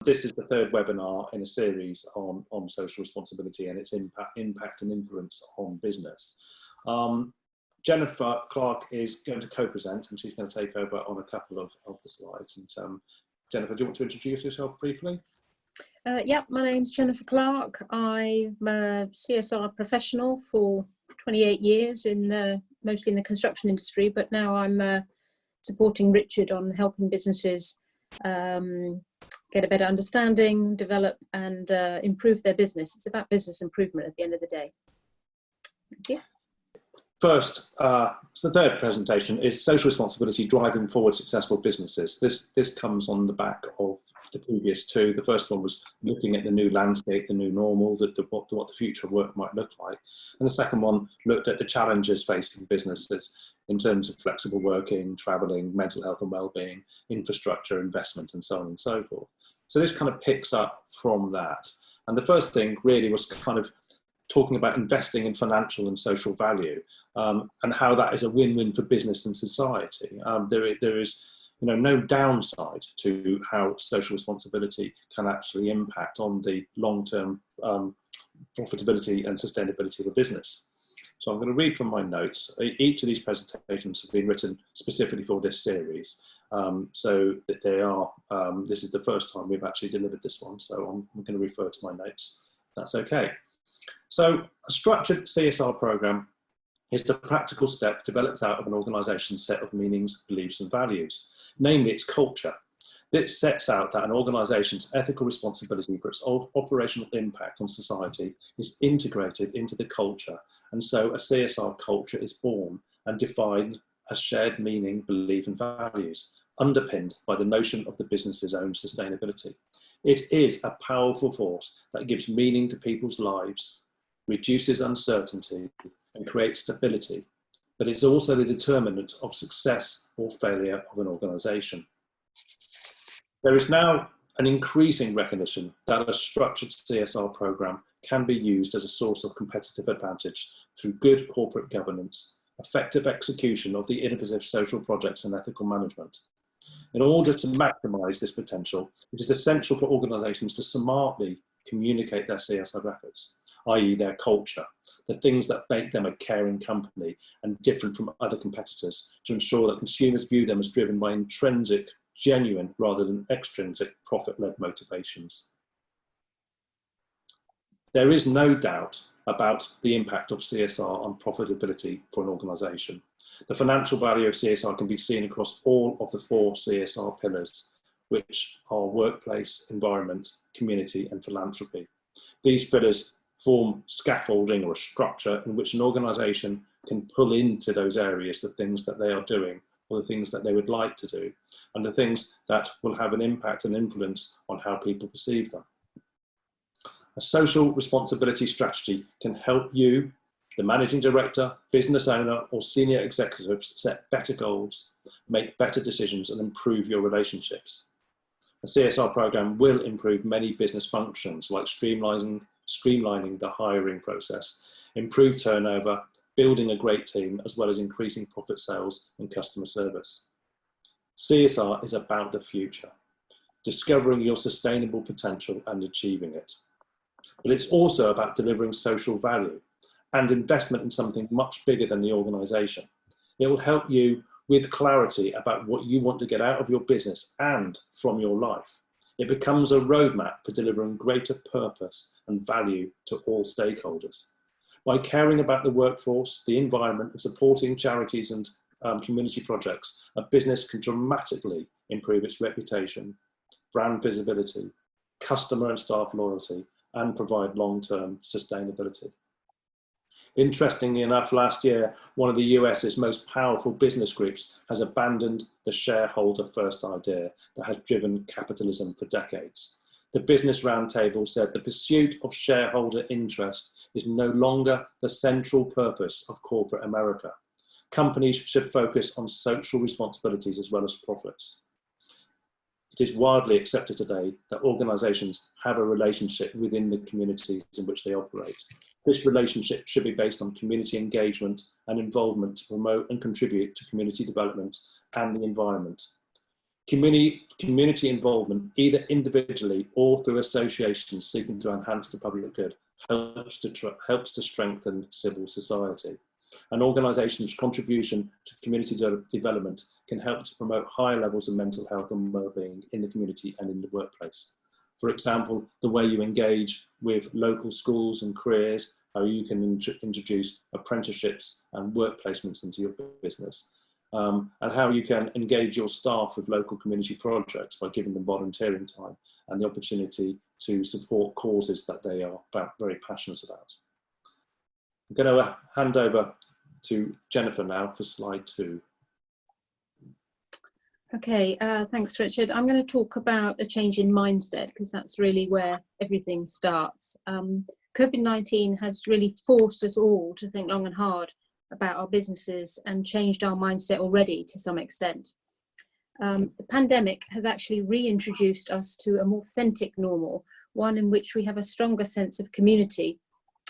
This is the third webinar in a series on social responsibility and its impact and influence on business. Jennifer Clark is going to co-present, and she's going to take over on a couple of the slides. And Jennifer, do you want to introduce yourself briefly? Yeah, my name's Jennifer Clark. I'm a CSR professional for 28 years, mostly in the construction industry, but now I'm supporting Richard on helping businesses get a better understanding, develop and improve their business. It's about business improvement at the end of the day. Thank you. First, so the third presentation is social responsibility driving forward successful businesses. This comes on the back of the previous two. The first one was looking at the new landscape, the new normal, what the future of work might look like. And the second one looked at the challenges facing businesses in terms of flexible working, travelling, mental health and well-being, infrastructure, investment, and so on and so forth. So this kind of picks up from that. And the first thing really was kind of talking about investing in financial and social value, and how that is a win-win for business and society. There is no downside to how social responsibility can actually impact on the long-term profitability and sustainability of a business. So I'm going to read from my notes. Each of these presentations have been written specifically for this series. So that they are, this is the first time we've actually delivered this one. So I'm going to refer to my notes. That's okay. So a structured CSR program is the practical step developed out of an organisation's set of meanings, beliefs and values, namely its culture. This sets out that an organisation's ethical responsibility for its operational impact on society is integrated into the culture, and so a CSR culture is born and defined as shared meaning, belief and values, underpinned by the notion of the business's own sustainability. It is a powerful force that gives meaning to people's lives, reduces uncertainty and creates stability, but it's also the determinant of success or failure of an organisation. There is now an increasing recognition that a structured CSR programme can be used as a source of competitive advantage through good corporate governance, effective execution of the innovative social projects and ethical management. In order to maximise this potential, it is essential for organisations to smartly communicate their CSR efforts, i.e. their culture, the things that make them a caring company and different from other competitors, to ensure that consumers view them as driven by intrinsic, genuine, rather than extrinsic profit-led motivations. There is no doubt about the impact of CSR on profitability for an organisation. The financial value of CSR can be seen across all of the 4 CSR pillars, which are workplace, environment, community and philanthropy. These pillars form scaffolding or a structure in which an organisation can pull into those areas the things that they are doing or the things that they would like to do and the things that will have an impact and influence on how people perceive them. A social responsibility strategy can help you, the managing director, business owner or senior executives set better goals, make better decisions and improve your relationships. A CSR program will improve many business functions like streamlining the hiring process, improve turnover, building a great team, as well as increasing profit sales and customer service. CSR is about the future, discovering your sustainable potential and achieving it. But it's also about delivering social value and investment in something much bigger than the organisation. It will help you with clarity about what you want to get out of your business and from your life. It becomes a roadmap for delivering greater purpose and value to all stakeholders. By caring about the workforce, the environment, and supporting charities and community projects, a business can dramatically improve its reputation, brand visibility, customer and staff loyalty, and provide long-term sustainability. Interestingly enough, last year, one of the US's most powerful business groups has abandoned the shareholder first idea that has driven capitalism for decades. The Business Roundtable said the pursuit of shareholder interest is no longer the central purpose of corporate America. Companies should focus on social responsibilities as well as profits. It is widely accepted today that organisations have a relationship within the communities in which they operate. This relationship should be based on community engagement and involvement to promote and contribute to community development and the environment. Community involvement, either individually or through associations seeking to enhance the public good, helps to strengthen civil society. An organisation's contribution to community development can help to promote higher levels of mental health and well-being in the community and in the workplace. For example, the way you engage with local schools and careers, how you can introduce apprenticeships and work placements into your business. And how you can engage your staff with local community projects by giving them volunteering time and the opportunity to support causes that they are very passionate about. I'm going to hand over to Jennifer now for slide 2. Okay, thanks, Richard. I'm going to talk about a change in mindset because that's really where everything starts. COVID-19 has really forced us all to think long and hard about our businesses and changed our mindset already to some extent. The pandemic has actually reintroduced us to a more authentic normal, one in which we have a stronger sense of community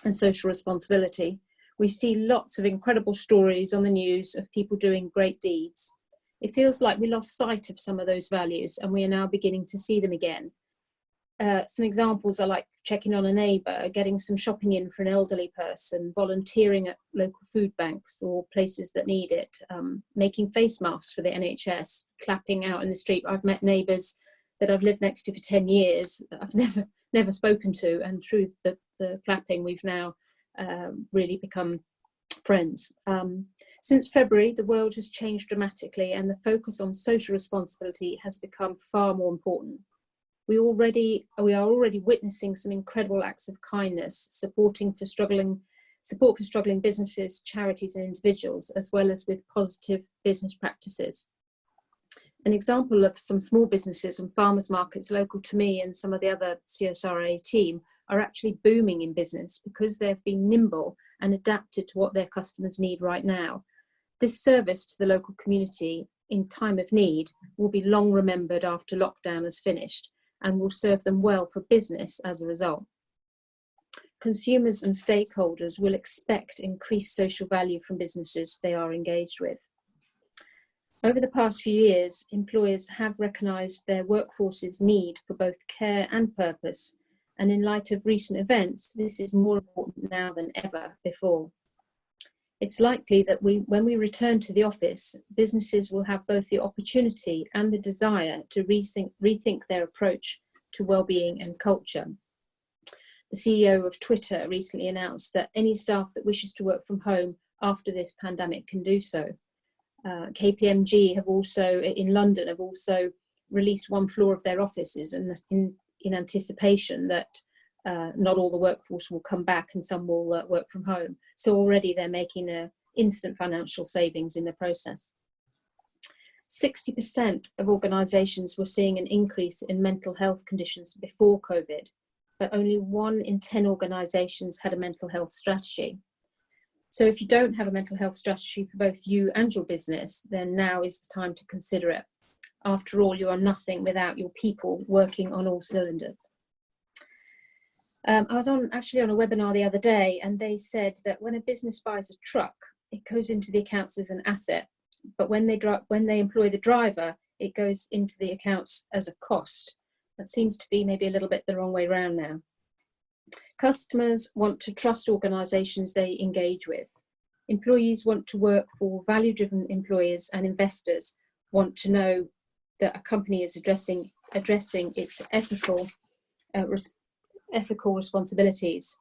and social responsibility. We see lots of incredible stories on the news of people doing great deeds. It feels like we lost sight of some of those values and we are now beginning to see them again. Some examples are like checking on a neighbour, getting some shopping in for an elderly person, volunteering at local food banks or places that need it, making face masks for the NHS, clapping out in the street. I've met neighbours that I've lived next to for 10 years that I've never spoken to, and through the clapping we've now really become friends. Since February, the world has changed dramatically and the focus on social responsibility has become far more important. We are already witnessing some incredible acts of kindness, support for struggling businesses, charities and individuals, as well as with positive business practices. An example of some small businesses and farmers markets local to me and some of the other CSRA team are actually booming in business because they've been nimble and adapted to what their customers need right now. This service to the local community in time of need will be long remembered after lockdown has finished, and will serve them well for business as a result. Consumers and stakeholders will expect increased social value from businesses they are engaged with. Over the past few years, employers have recognised their workforce's need for both care and purpose, and in light of recent events, this is more important now than ever before. It's likely that when we return to the office, businesses will have both the opportunity and the desire to rethink their approach to well-being and culture. The CEO of Twitter recently announced that any staff that wishes to work from home after this pandemic can do so. KPMG in London have also released one floor of their offices in anticipation that not all the workforce will come back and some will work from home. So already they're making instant financial savings in the process. 60% of organisations were seeing an increase in mental health conditions before COVID, but only 1 in 10 organisations had a mental health strategy. So if you don't have a mental health strategy for both you and your business, then now is the time to consider it. After all, you are nothing without your people working on all cylinders. I was actually on a webinar the other day, and they said that when a business buys a truck, it goes into the accounts as an asset, but when they employ the driver, it goes into the accounts as a cost. That seems to be maybe a little bit the wrong way around now. Customers want to trust organisations they engage with. Employees want to work for value-driven employers, and investors want to know that a company is addressing its ethical responsibilities.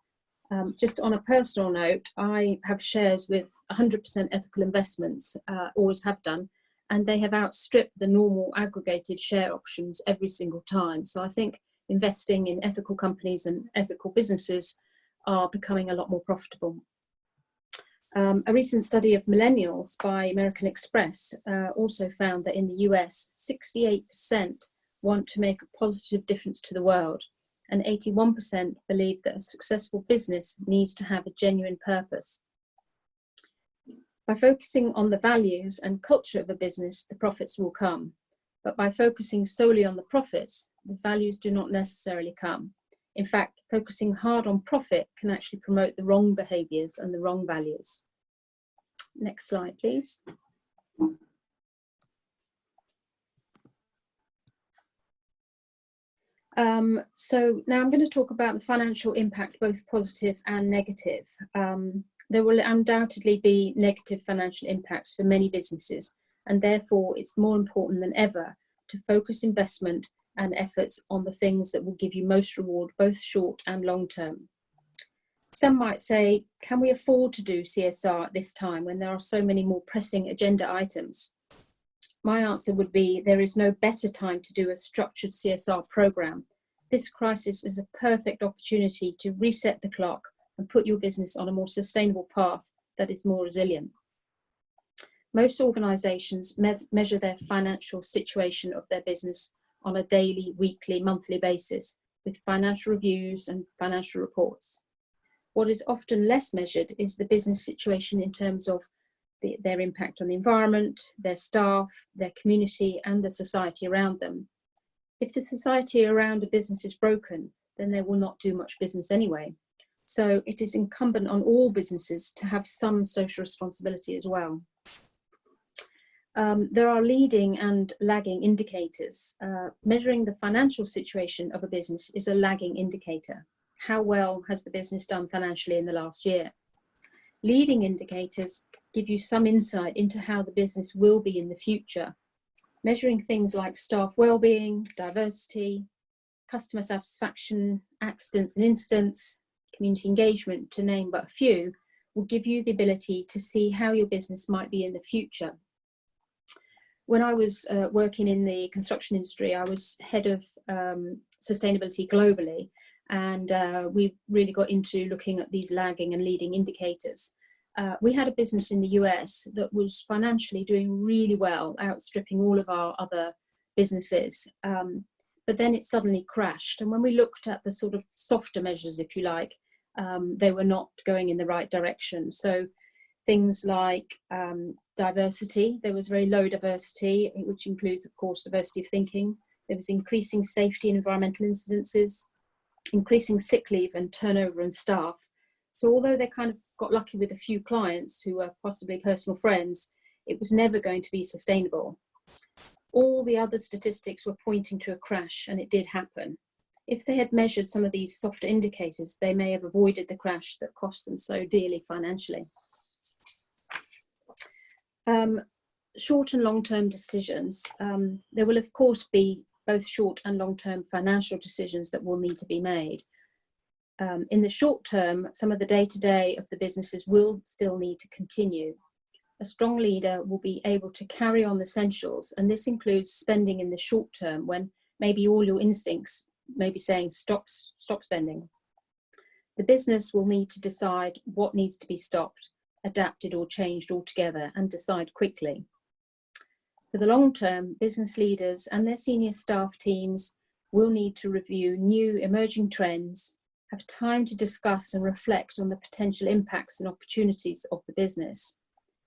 Just on a personal note, I have shares with 100% ethical investments, always have done, and they have outstripped the normal aggregated share options every single time. So I think investing in ethical companies and ethical businesses are becoming a lot more profitable. A recent study of millennials by American Express also found that in the US, 68% want to make a positive difference to the world, and 81% believe that a successful business needs to have a genuine purpose. By focusing on the values and culture of a business, the profits will come. But by focusing solely on the profits, the values do not necessarily come. In fact, focusing hard on profit can actually promote the wrong behaviours and the wrong values. Next slide, please. So now I'm going to talk about the financial impact, both positive and negative. There will undoubtedly be negative financial impacts for many businesses, and therefore it's more important than ever to focus investment and efforts on the things that will give you most reward, both short and long term. Some might say, can we afford to do CSR at this time when there are so many more pressing agenda items? My answer would be there is no better time to do a structured CSR programme. This crisis is a perfect opportunity to reset the clock and put your business on a more sustainable path that is more resilient. Most organisations measure their financial situation of their business on a daily, weekly, monthly basis with financial reviews and financial reports. What is often less measured is the business situation in terms of their impact on the environment, their staff, their community, and the society around them. If the society around a business is broken, then they will not do much business anyway. So it is incumbent on all businesses to have some social responsibility as well. There are leading and lagging indicators. Measuring the financial situation of a business is a lagging indicator. How well has the business done financially in the last year? Leading indicators give you some insight into how the business will be in the future. Measuring things like staff well-being, diversity, customer satisfaction, accidents and incidents, community engagement, to name but a few, will give you the ability to see how your business might be in the future. When I was working in the construction industry, I was head of sustainability globally, and we really got into looking at these lagging and leading indicators. We had a business in the US that was financially doing really well, outstripping all of our other businesses. But then it suddenly crashed. And when we looked at the sort of softer measures, if you like, they were not going in the right direction. So things like diversity, there was very low diversity, which includes, of course, diversity of thinking. There was increasing safety and environmental incidences, increasing sick leave and turnover in staff. So although they kind of got lucky with a few clients who were possibly personal friends, it was never going to be sustainable. All the other statistics were pointing to a crash, and it did happen. If they had measured some of these softer indicators, they may have avoided the crash that cost them so dearly financially. Short and long-term decisions. There will, of course, be both short and long-term financial decisions that will need to be made. In the short term, some of the day-to-day of the businesses will still need to continue. A strong leader will be able to carry on the essentials, and this includes spending in the short term when maybe all your instincts may be saying stop spending. The business will need to decide what needs to be stopped, adapted or changed altogether, and decide quickly. For the long term, business leaders and their senior staff teams will need to review new emerging trends, have time to discuss and reflect on the potential impacts and opportunities of the business,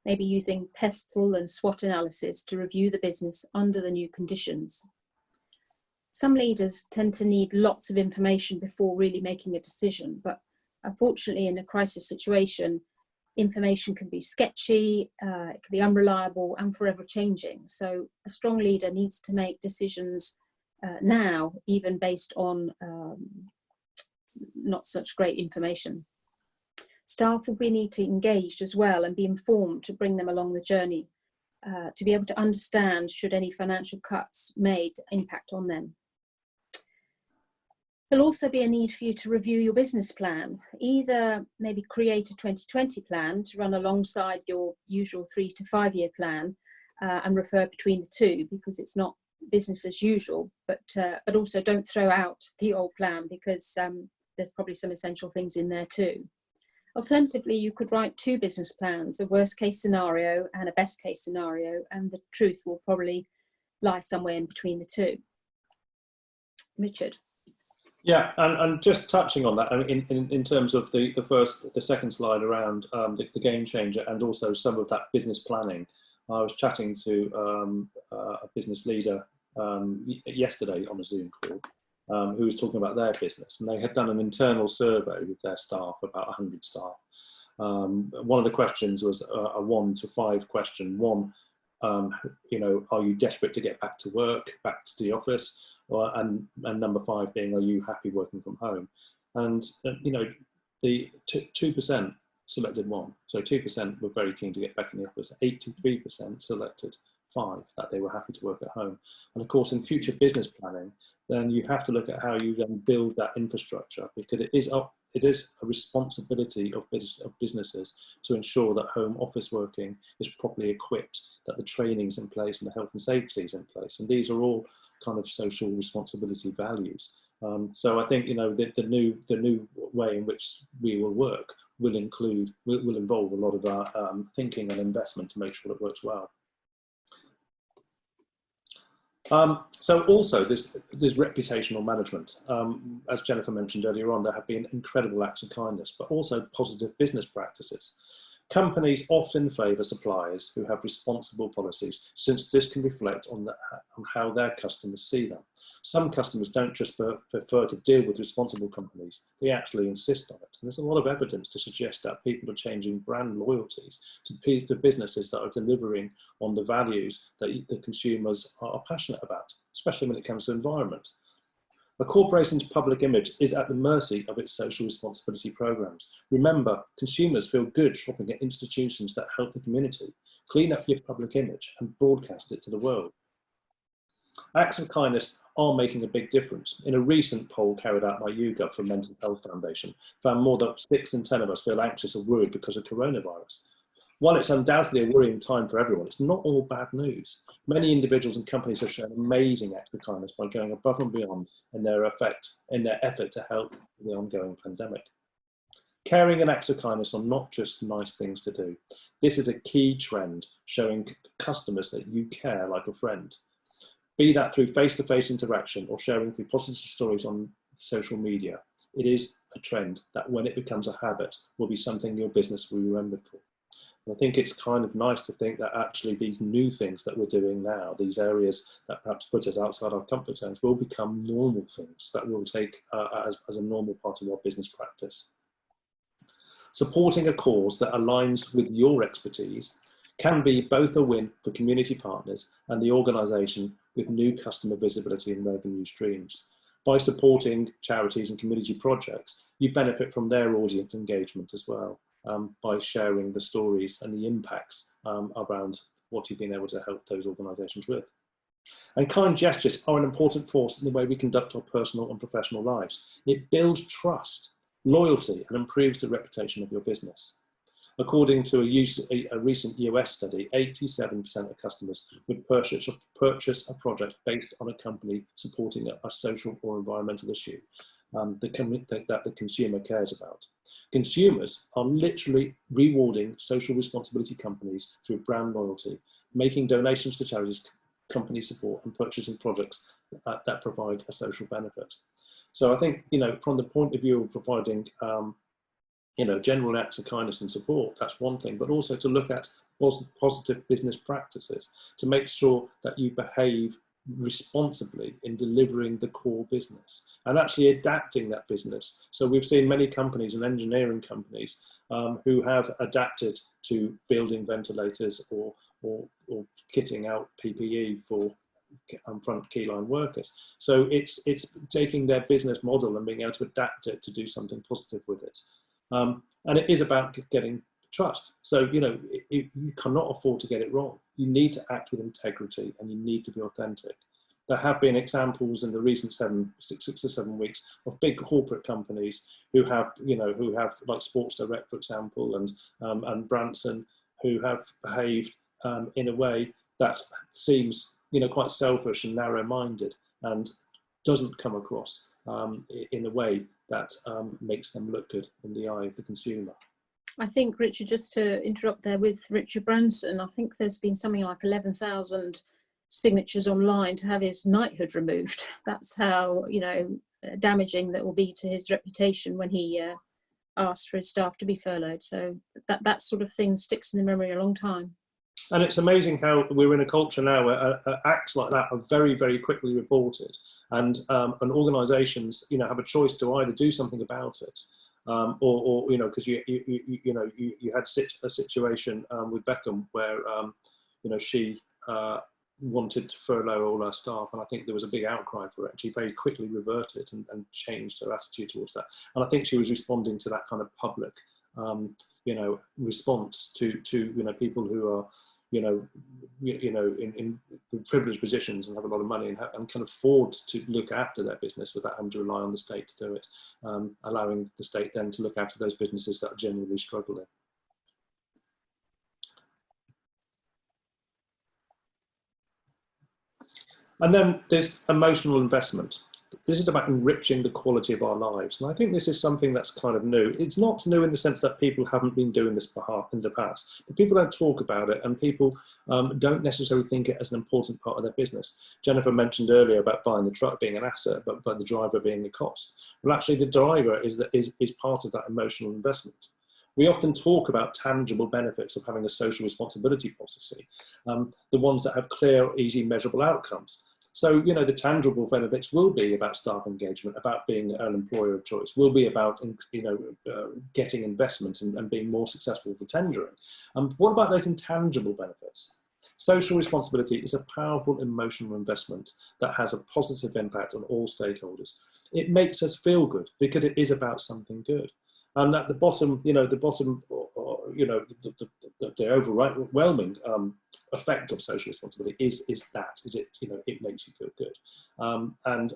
maybe using pestle and SWOT analysis to review the business under the new conditions. Some leaders tend to need lots of information before really making a decision, but unfortunately in a crisis situation, information can be sketchy, it can be unreliable and forever changing. So a strong leader needs to make decisions now, even based on not such great information. Staff will be need to engaged as well and be informed to bring them along the journey, to be able to understand should any financial cuts made impact on them. There'll also be a need for you to review your business plan, either maybe create a 2020 plan to run alongside your usual 3 to 5 year plan and refer between the two, because it's not business as usual, but also don't throw out the old plan, because there's probably some essential things in there too. Alternatively, you could write 2 business plans, a worst case scenario and a best case scenario, and the truth will probably lie somewhere in between the two. Richard. Yeah, and just touching on that, I mean, in terms of the second slide around the game changer and also some of that business planning, I was chatting to a business leader yesterday on a Zoom call who was talking about their business, and they had done an internal survey with their staff, about 100 staff. One of the questions was a 1 to 5 question. 1, you know, are you desperate to get back to work, back to the office? and number 5 being, are you happy working from home? And the 2% selected 1, so 2% were very keen to get back in the office. 83% selected 5, that they were happy to work at home. And of course, in future business planning, then you have to look at how you then build that infrastructure, because it is a responsibility of businesses to ensure that home office working is properly equipped, that the training's in place and the health and safety is in place. And these are all kind of social responsibility values. So I think, the new way in which we will work will involve a lot of our thinking and investment to make sure it works well. So also this reputational management, as Jennifer mentioned earlier on, there have been incredible acts of kindness, but also positive business practices. Companies often favour suppliers who have responsible policies, since this can reflect on how their customers see them. Some customers don't just prefer to deal with responsible companies, they actually insist on it. And there's a lot of evidence to suggest that people are changing brand loyalties to businesses that are delivering on the values that the consumers are passionate about, especially when it comes to environment. A corporation's public image is at the mercy of its social responsibility programs. Remember, consumers feel good shopping at institutions that help the community. Clean up your public image and broadcast it to the world. Acts of kindness are making a big difference. In a recent poll carried out by YouGov for Mental Health Foundation, found more than 6 in 10 of us feel anxious or worried because of coronavirus. While it's undoubtedly a worrying time for everyone, it's not all bad news. Many individuals and companies have shown amazing acts of kindness by going above and beyond in their effort to help the ongoing pandemic. Caring and acts of kindness are not just nice things to do. This is a key trend, showing customers that you care like a friend. Be that through face-to-face interaction or sharing through positive stories on social media. It is a trend that, when it becomes a habit, will be something your business will be remembered for. I think it's kind of nice to think that actually these new things that we're doing now, these areas that perhaps put us outside our comfort zones, will become normal things that we'll take as a normal part of our business practice. Supporting a cause that aligns with your expertise can be both a win for community partners and the organisation, with new customer visibility and revenue streams. By supporting charities and community projects, you benefit from their audience engagement as well. By sharing the stories and the impacts around what you've been able to help those organisations with. And kind gestures are an important force in the way we conduct our personal and professional lives. It builds trust, loyalty, and improves the reputation of your business. According to a recent US study, 87% of customers would purchase a product based on a company supporting a social or environmental issue that the consumer cares about. Consumers are literally rewarding social responsibility companies through brand loyalty, making donations to charities, company support, and purchasing products that provide a social benefit. So I think, from the point of view of providing, general acts of kindness and support, that's one thing, but also to look at positive business practices to make sure that you behave responsibly in delivering the core business and actually adapting that business. So we've seen many companies and engineering companies who have adapted to building ventilators or kitting out PPE for front key line workers. So it's taking their business model and being able to adapt it to do something positive with it. And it is about getting trust. So, you cannot afford to get it wrong. You need to act with integrity and you need to be authentic. There have been examples in the recent 6 to 7 weeks of big corporate companies who have like Sports Direct, for example, and Branson, who have behaved in a way that seems, quite selfish and narrow-minded and doesn't come across in a way that makes them look good in the eye of the consumer. I think, Richard, just to interrupt there with Richard Branson, I think there's been something like 11,000 signatures online to have his knighthood removed. That's how, damaging that will be to his reputation when he asked for his staff to be furloughed. So that sort of thing sticks in the memory a long time. And it's amazing how we're in a culture now where acts like that are very, very quickly reported, and organisations, have a choice to either do something about it, or because you had a situation with Beckham where she wanted to furlough all our staff, and I think there was a big outcry for it. She very quickly reverted and changed her attitude towards that. And I think she was responding to that kind of public, response to people who are, in privileged positions and have a lot of money and can afford to look after their business without having to rely on the state to do it, allowing the state then to look after those businesses that are genuinely struggling. And then there's emotional investment. This is about enriching the quality of our lives. And I think this is something that's kind of new. It's not new in the sense that people haven't been doing this in the past, but people don't talk about it, and people don't necessarily think it as an important part of their business. Jennifer mentioned earlier about buying the truck being an asset, but the driver being a cost. Well, actually the driver is part of that emotional investment. We often talk about tangible benefits of having a social responsibility policy, the ones that have clear, easy, measurable outcomes. So, the tangible benefits will be about staff engagement, about being an employer of choice, will be about, getting investment and being more successful for tendering. What about those intangible benefits? Social responsibility is a powerful emotional investment that has a positive impact on all stakeholders. It makes us feel good because it is about something good. And at the bottom, the overwhelming effect of social responsibility is it makes you feel good, and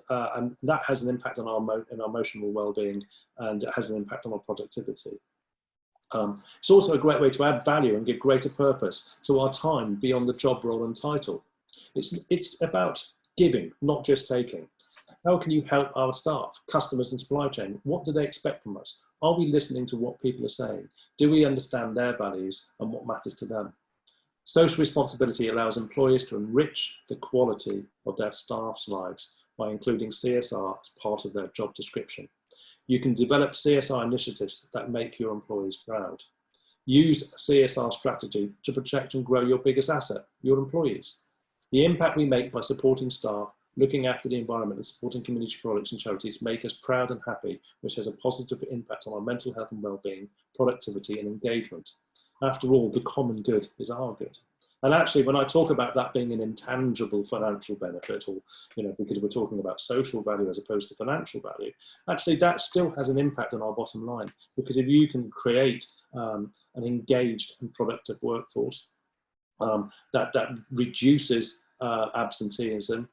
that has an impact on our emotional well-being, and it has an impact on our productivity. It's also a great way to add value and give greater purpose to our time beyond the job role and title. It's about giving, not just taking. How can you help our staff, customers and supply chain? What do they expect from us? Are we listening to what people are saying? Do we understand their values and what matters to them? Social responsibility allows employers to enrich the quality of their staff's lives by including CSR as part of their job description. You can develop CSR initiatives that make your employees proud. Use a CSR strategy to protect and grow your biggest asset, your employees. The impact we make by supporting staff, looking after the environment and supporting community projects and charities make us proud and happy, which has a positive impact on our mental health and well-being, productivity and engagement. After all, the common good is our good. And actually, when I talk about that being an intangible financial benefit, or, because we're talking about social value as opposed to financial value, actually that still has an impact on our bottom line. Because if you can create an engaged and productive workforce that reduces absenteeism,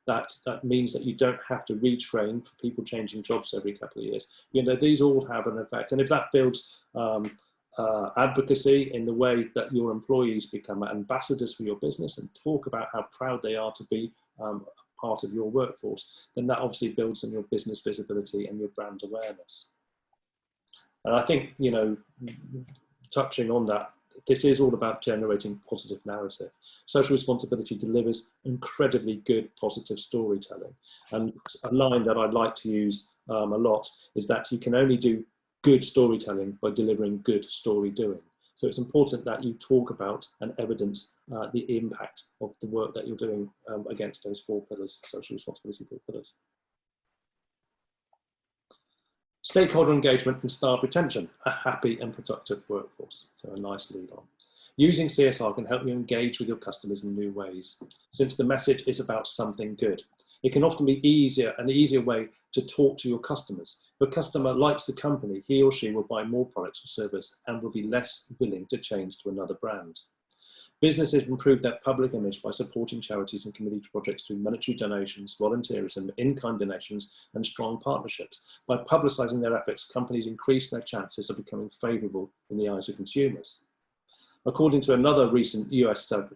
that means that you don't have to retrain for people changing jobs every couple of years. These all have an effect. And if that builds advocacy in the way that your employees become ambassadors for your business and talk about how proud they are to be part of your workforce, then that obviously builds on your business visibility and your brand awareness. And I think, touching on that, this is all about generating positive narrative. Social responsibility delivers incredibly good positive storytelling. And a line that I'd like to use a lot is that you can only do good storytelling by delivering good story doing. So it's important that you talk about and evidence the impact of the work that you're doing against those 4 pillars, social responsibility 4 pillars. Stakeholder engagement and staff retention, a happy and productive workforce. So a nice lead on. Using CSR can help you engage with your customers in new ways, since the message is about something good. It can often be an easier way to talk to your customers. If a customer likes the company, he or she will buy more products or service and will be less willing to change to another brand. Businesses improve their public image by supporting charities and community projects through monetary donations, volunteerism, in-kind donations, and strong partnerships. By publicising their efforts, companies increase their chances of becoming favourable in the eyes of consumers. According to another recent US study,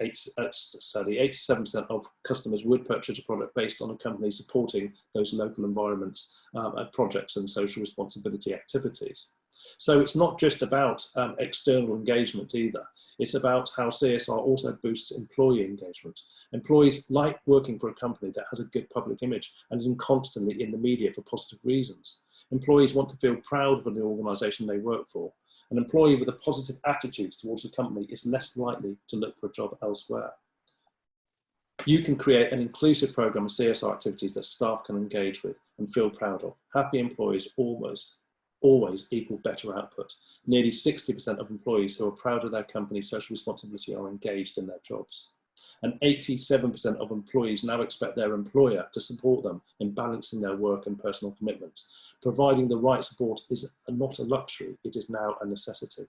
87% of customers would purchase a product based on a company supporting those local environments, projects and social responsibility activities. So it's not just about external engagement either. It's about how CSR also boosts employee engagement. Employees like working for a company that has a good public image and is constantly in the media for positive reasons. Employees want to feel proud of the organisation they work for. An employee with a positive attitude towards the company is less likely to look for a job elsewhere. You can create an inclusive programme of CSR activities that staff can engage with and feel proud of. Happy employees always equal better output. Nearly 60% of employees who are proud of their company's social responsibility are engaged in their jobs. and 87% of employees now expect their employer to support them in balancing their work and personal commitments. Providing the right support is not a luxury, it is now a necessity.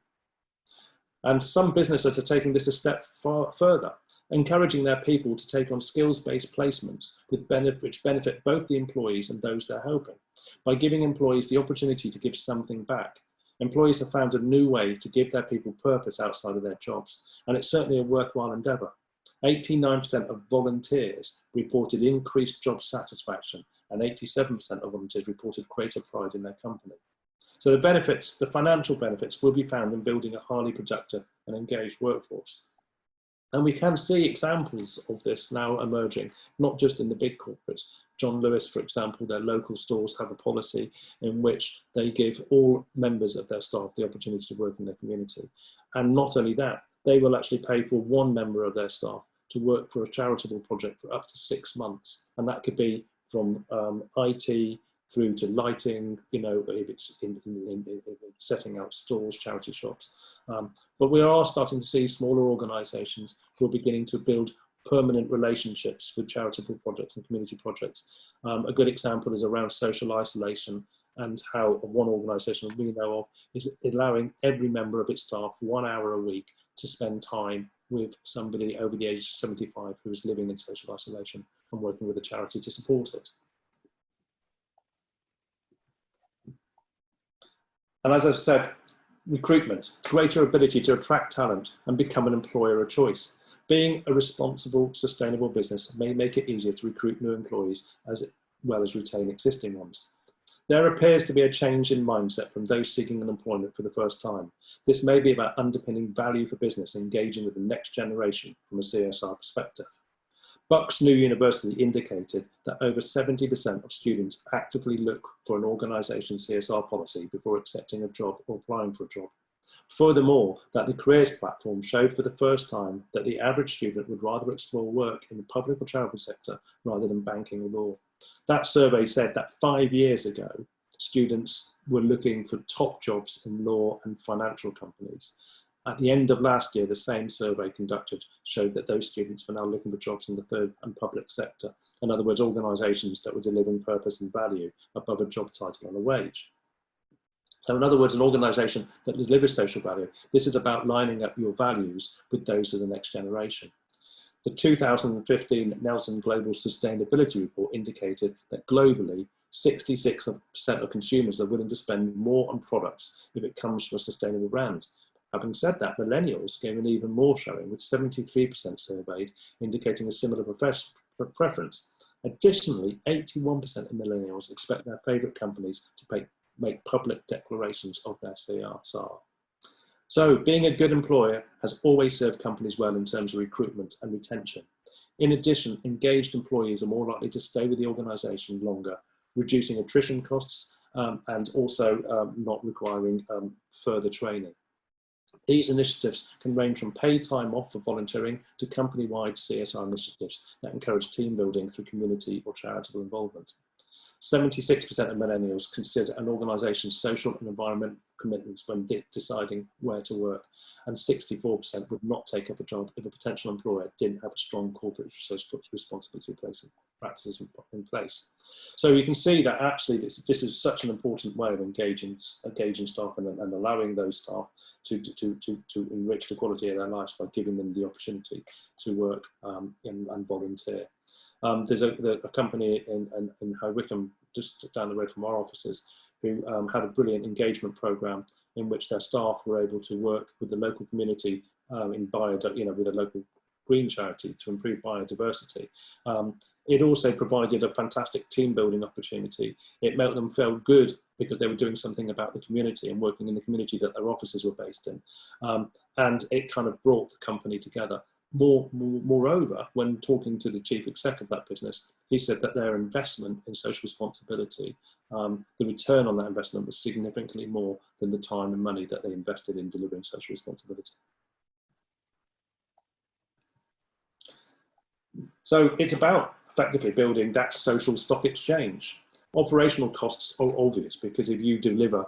And some businesses are taking this a step far further, encouraging their people to take on skills-based placements which benefit both the employees and those they're helping. By giving employees the opportunity to give something back, employees have found a new way to give their people purpose outside of their jobs, and it's certainly a worthwhile endeavour. 89% of volunteers reported increased job satisfaction, and 87% of volunteers reported greater pride in their company. So the benefits, the financial benefits, will be found in building a highly productive and engaged workforce. And we can see examples of this now emerging, not just in the big corporates. John Lewis, for example, their local stores have a policy in which they give all members of their staff the opportunity to work in their community. And not only that, they will actually pay for one member of their staff to work for a charitable project for up to 6 months. And that could be from IT through to lighting, you know, if it's in setting out stores, charity shops. But we are starting to see smaller organisations who are beginning to build permanent relationships with charitable projects and community projects. A good example is around social isolation, and how one organisation we know of is allowing every member of its staff 1 hour a week to spend time with somebody over the age of 75 who is living in social isolation and working with a charity to support it. And as I've said, recruitment, greater ability to attract talent and become an employer of choice. Being a responsible, sustainable business may make it easier to recruit new employees as well as retain existing ones. There appears to be a change in mindset from those seeking employment for the first time. This may be about underpinning value for business, engaging with the next generation from a CSR perspective. Bucks New University indicated that over 70% of students actively look for an organisation's CSR policy before accepting a job or applying for a job. Furthermore, that the careers platform showed for the first time that the average student would rather explore work in the public or charitable sector rather than banking or law. That survey said that 5 years ago, students were looking for top jobs in law and financial companies. At the end of last year, the same survey conducted showed that those students were now looking for jobs in the third and public sector. In other words, organisations that were delivering purpose and value above a job title and a wage. So in other words, an organisation that delivers social value. This is about lining up your values with those of the next generation. The 2015 Nelson Global Sustainability Report indicated that globally, 66% of consumers are willing to spend more on products if it comes from a sustainable brand. Having said that, millennials gave an even more showing, with 73% surveyed indicating a similar preference. Additionally, 81% of millennials expect their favourite companies to make public declarations of their CSR. So being a good employer has always served companies well in terms of recruitment and retention. In addition, engaged employees are more likely to stay with the organisation longer, reducing attrition costs and also not requiring further training. These initiatives can range from paid time off for volunteering to company-wide CSR initiatives that encourage team building through community or charitable involvement. 76% of millennials consider an organisation's social and environmental commitments when deciding where to work, and 64% would not take up a job if a potential employer didn't have a strong corporate social responsibility practices in place. So you can see that actually this is such an important way of engaging staff and allowing those staff to enrich the quality of their lives by giving them the opportunity to work and volunteer. There's a company in High Wycombe, just down the road from our offices, who had a brilliant engagement program in which their staff were able to work with the local community with a local green charity to improve biodiversity. It also provided a fantastic team building opportunity. It made them feel good because they were doing something about the community and working in the community that their offices were based in. And it kind of brought the company together. Moreover, when talking to the chief exec of that business, he said that their investment in social responsibility, the return on that investment was significantly more than the time and money that they invested in delivering social responsibility. So it's about effectively building that social stock exchange. Operational costs are obvious because if you deliver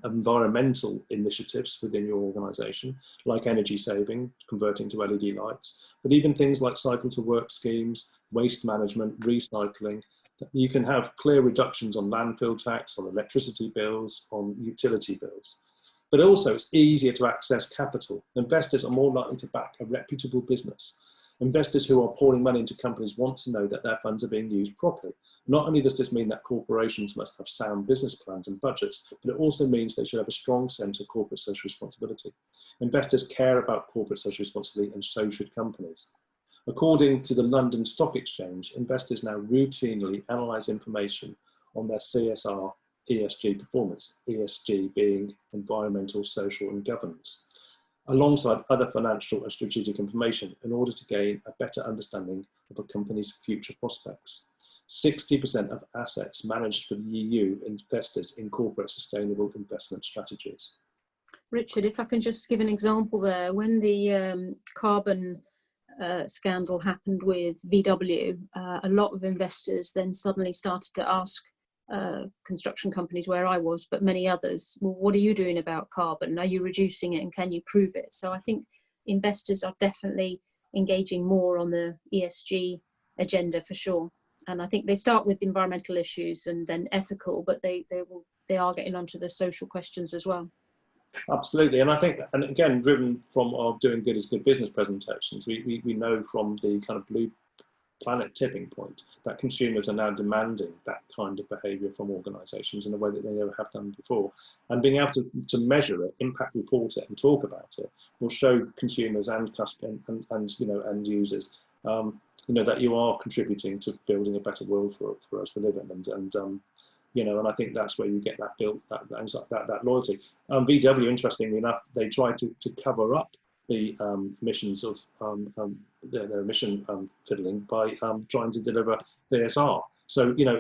environmental initiatives within your organisation, like energy saving, converting to LED lights, but even things like cycle to work schemes, waste management, recycling, you can have clear reductions on landfill tax, on electricity bills, on utility bills. But also it's easier to access capital. Investors are more likely to back a reputable business. Investors who are pouring money into companies want to know that their funds are being used properly. Not only does this mean that corporations must have sound business plans and budgets, but it also means they should have a strong sense of corporate social responsibility. Investors care about corporate social responsibility, and so should companies. According to the London Stock Exchange, investors now routinely analyse information on their CSR ESG performance, ESG being environmental, social and governance, alongside other financial and strategic information in order to gain a better understanding of a company's future prospects. 60% of assets managed for the EU investors incorporate sustainable investment strategies. Richard, if I can just give an example there, when the carbon scandal happened with VW, a lot of investors then suddenly started to ask construction companies where I was, but many others, well, what are you doing about carbon? Are you reducing it and can you prove it? So I think investors are definitely engaging more on the ESG agenda for sure. And I think they start with environmental issues and then ethical, but they are getting onto the social questions as well. Absolutely, and I think, and again, driven from our Doing Good is Good business presentations, we know from the kind of blue planet tipping point that consumers are now demanding that kind of behaviour from organisations in a way that they never have done before. And being able to measure it, impact report it, and talk about it will show consumers and customers and you know, end users, you know, that you are contributing to building a better world for us to live in, and you know, and I think that's where you get that built, that loyalty. VW, interestingly enough, they try to cover up the emissions of their emission fiddling by trying to deliver CSR. So you know,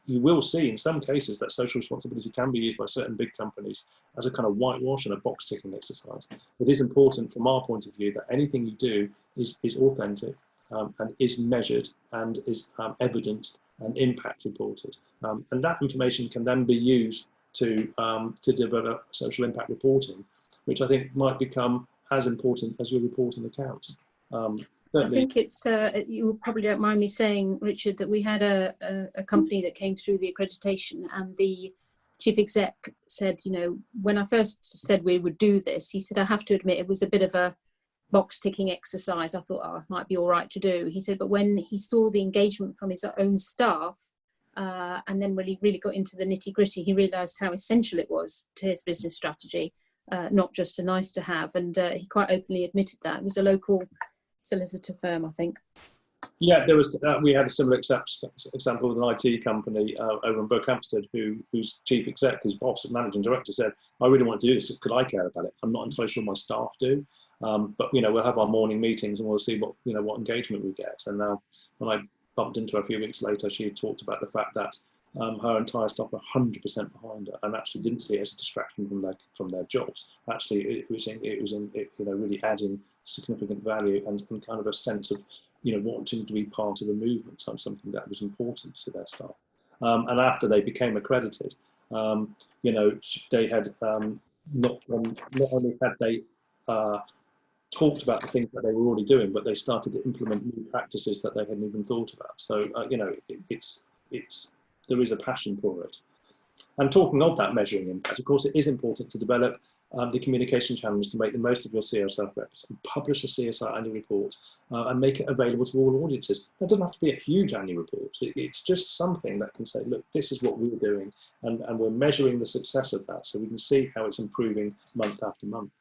you will see in some cases that social responsibility can be used by certain big companies as a kind of whitewash and a box ticking exercise. It is important from our point of view that anything you do is authentic and is measured and is evidenced and impact reported, and that information can then be used to develop social impact reporting, which I think might become as important as your reporting accounts. I think it's, you probably don't mind me saying, Richard, that we had a company that came through the accreditation, and the chief exec said, you know, when I first said we would do this, he said, I have to admit it was a bit of a box ticking exercise. I thought, oh, it might be all right to do. He said, but when he saw the engagement from his own staff, and then when he really got into the nitty gritty, he realised how essential it was to his business strategy, not just a nice to have. And he quite openly admitted that. It was a local solicitor firm, I think. Yeah, there was. We had a similar example with an IT company over in Buckinghamshire, whose chief exec, his boss, managing director, said, "I really want to do this. Could I care about it? I'm not entirely sure my staff do, but you know, we'll have our morning meetings and we'll see what engagement we get." And when I bumped into her a few weeks later, she talked about the fact that her entire staff were 100% behind her, and actually didn't see it as a distraction from their jobs. Actually, it was really adding significant value and kind of a sense of, you know, wanting to be part of the movement, something that was important to their staff. And after they became accredited, you know, they had not only had they talked about the things that they were already doing, but they started to implement new practices that they hadn't even thought about. So you know, there is a passion for it. And talking of that measuring impact, of course, it is important to develop the communication channels to make the most of your CSR efforts and publish a CSR annual report and make it available to all audiences. That doesn't have to be a huge annual report. It's just something that can say, look, this is what we're doing, and we're measuring the success of that so we can see how it's improving month after month.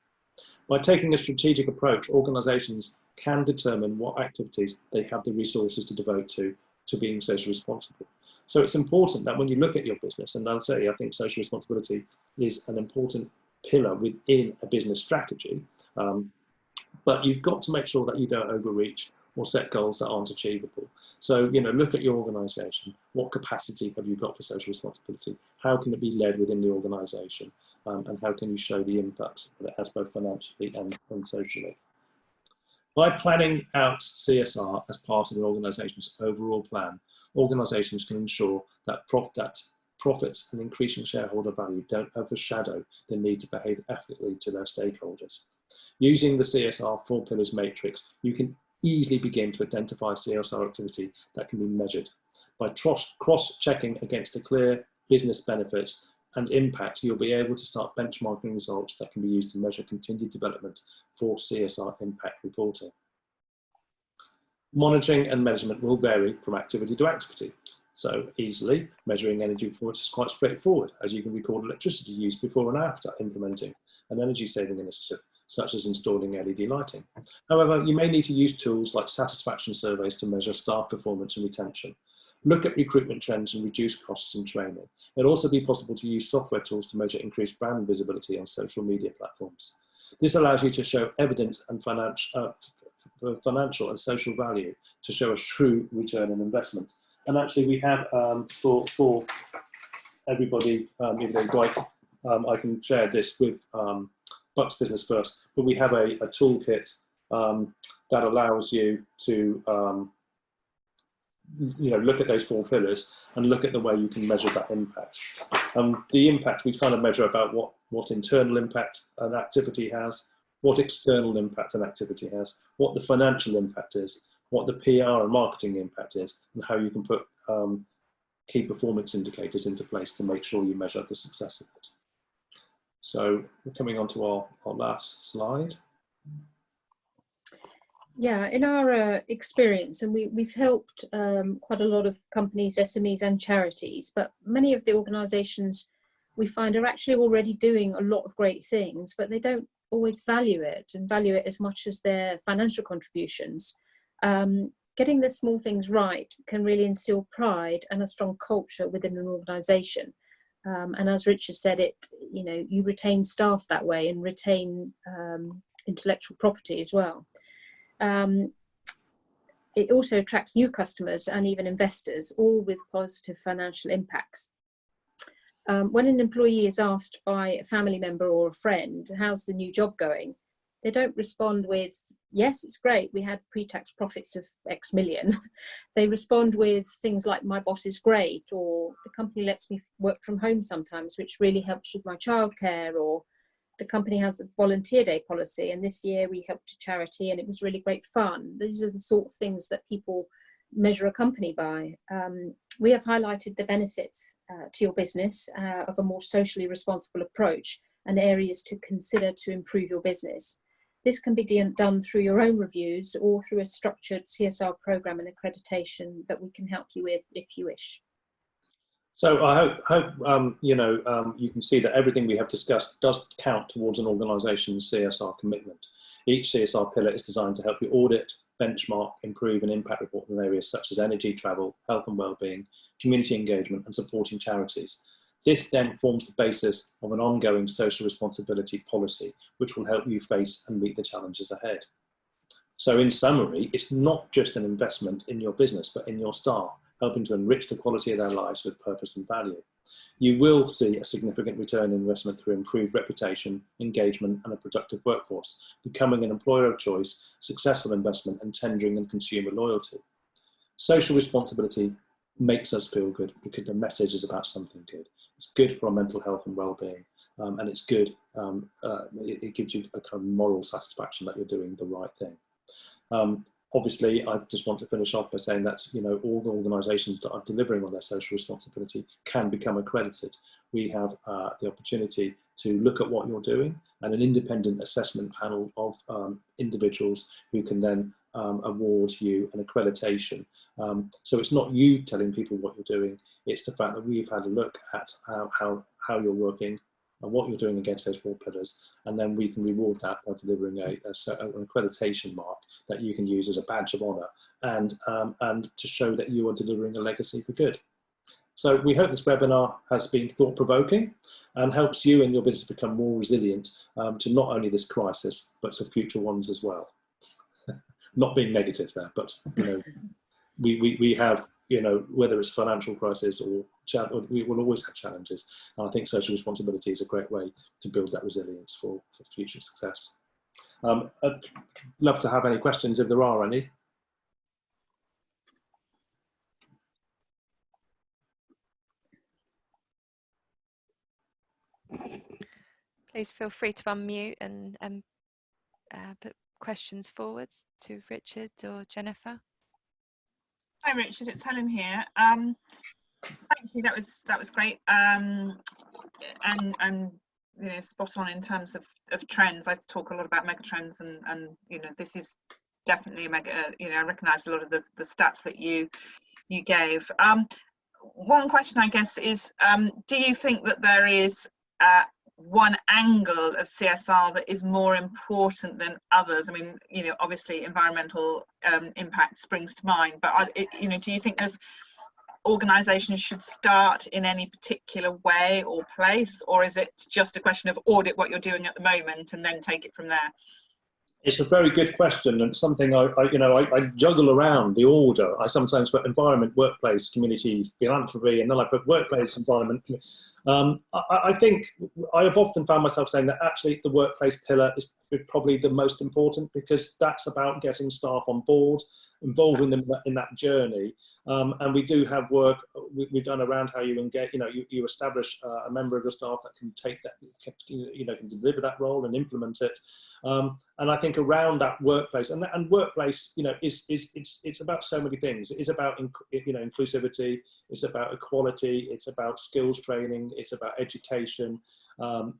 By taking a strategic approach, organisations can determine what activities they have the resources to devote to being socially responsible. So it's important that when you look at your business, and I'll say I think social responsibility is an important pillar within a business strategy, but you've got to make sure that you don't overreach or set goals that aren't achievable. So, you know, look at your organisation. What capacity have you got for social responsibility? How can it be led within the organisation? And how can you show the impacts that it has both financially and socially? By planning out CSR as part of an organisation's overall plan, organisations can ensure that profits and increasing shareholder value don't overshadow the need to behave ethically to their stakeholders. Using the CSR 4 pillars matrix, you can easily begin to identify CSR activity that can be measured. By cross-checking against the clear business benefits and impact, you'll be able to start benchmarking results that can be used to measure continued development for CSR impact reporting. Monitoring and measurement will vary from activity to activity. So easily measuring energy performance is quite straightforward, as you can record electricity use before and after implementing an energy saving initiative, such as installing LED lighting. However, you may need to use tools like satisfaction surveys to measure staff performance and retention. Look at recruitment trends and reduce costs and training. It'll also be possible to use software tools to measure increased brand visibility on social media platforms. This allows you to show evidence and financial and social value to show a true return on investment. And actually we have, for everybody, I can share this with Bucks Business First, but we have a toolkit that allows you to look at those 4 pillars and look at the way you can measure that impact. The impact we kind of measure about what internal impact an activity has, what external impact an activity has, what the financial impact is, what the PR and marketing impact is, and how you can put key performance indicators into place to make sure you measure the success of it. So we're coming on to our last slide. Yeah, in our experience, and we've helped quite a lot of companies, SMEs and charities, but many of the organisations we find are actually already doing a lot of great things, but they don't always value it as much as their financial contributions. Getting the small things right can really instill pride and a strong culture within an organisation. And as Richard said, you retain staff that way and retain intellectual property as well. It also attracts new customers and even investors, all with positive financial impacts. When an employee is asked by a family member or a friend, how's the new job going? They don't respond with, yes, it's great, we had pre-tax profits of X million. They respond with things like, my boss is great, or the company lets me work from home sometimes, which really helps with my childcare, or the company has a volunteer day policy, and this year we helped a charity and it was really great fun. These are the sort of things that people measure a company by. We have highlighted the benefits to your business of a more socially responsible approach and areas to consider to improve your business. This can be done through your own reviews or through a structured CSR program and accreditation that we can help you with if you wish. So I hope you can see that everything we have discussed does count towards an organisation's CSR commitment. Each CSR pillar is designed to help you audit, benchmark, improve and impact report in areas such as energy, travel, health and wellbeing, community engagement and supporting charities. This then forms the basis of an ongoing social responsibility policy, which will help you face and meet the challenges ahead. So in summary, it's not just an investment in your business, but in your staff, helping to enrich the quality of their lives with purpose and value. You will see a significant return on investment through improved reputation, engagement, and a productive workforce, becoming an employer of choice, successful investment, and tendering and consumer loyalty. Social responsibility makes us feel good because the message is about something good. It's good for our mental health and well-being, and it's good. It gives you a kind of moral satisfaction that you're doing the right thing. Obviously, I just want to finish off by saying that all the organisations that are delivering on their social responsibility can become accredited. We have the opportunity to look at what you're doing and an independent assessment panel of individuals who can then award you an accreditation. So it's not you telling people what you're doing, it's the fact that we've had a look at how you're working and what you're doing against those 4 pillars, and then we can reward that by delivering an accreditation mark that you can use as a badge of honour and to show that you are delivering a legacy for good. So we hope this webinar has been thought-provoking and helps you and your business become more resilient to not only this crisis, but to future ones as well. Not being negative there, but we have, whether it's financial crisis or we will always have challenges. And I think social responsibility is a great way to build that resilience for future success. I'd love to have any questions if there are any. Please feel free to unmute and put questions forwards to Richard or Jennifer. Hi Richard, it's Helen here. Thank you. That was great. And you know, spot on in terms of trends. I talk a lot about mega trends, and you know, this is definitely a mega. You know, I recognise a lot of the stats that you gave. One question, I guess, is do you think that there is one angle of CSR that is more important than others? I mean, you know, obviously environmental impact springs to mind, but you know, do you think there's organisations should start in any particular way or place, or is it just a question of audit what you're doing at the moment and then take it from there? It's a very good question, and something I juggle around the order. I sometimes put environment, workplace, community, philanthropy, and then I put workplace, environment. I think I have often found myself saying that actually the workplace pillar is probably the most important, because that's about getting staff on board, involving them in that journey. And we do have work we've done around how you engage. You know, you establish a member of your staff that can take that, can deliver that role and implement it. And I think around that workplace, and workplace, you know, it's about so many things. It is about inclusivity. It's about equality. It's about skills training. It's about education.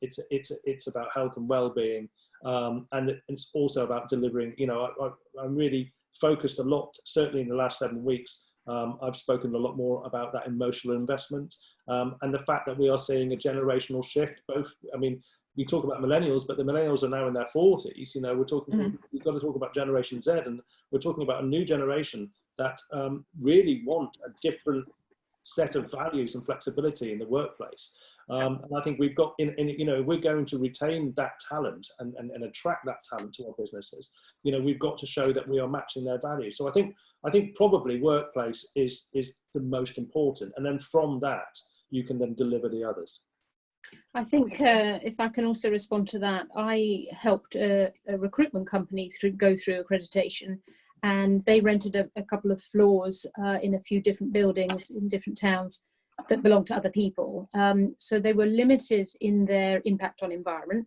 It's about health and well-being. And it's also about delivering. You know, I'm really focused a lot, certainly in the last 7 weeks. I've spoken a lot more about that emotional investment, and the fact that we are seeing a generational shift. Both, I mean, we talk about millennials, but the millennials are now in their 40s. You know, we're talking. We've got to talk about Generation Z, and we're talking about a new generation that really want a different set of values and flexibility in the workplace. And I think we've got, you know, we're going to retain that talent and attract that talent to our businesses. You know, we've got to show that we are matching their values. So I think probably workplace is the most important, and then from that you can then deliver the others. I think if I can also respond to that, I helped a recruitment company go through accreditation, and they rented a couple of floors in a few different buildings in different towns that belonged to other people. So they were limited in their impact on environment.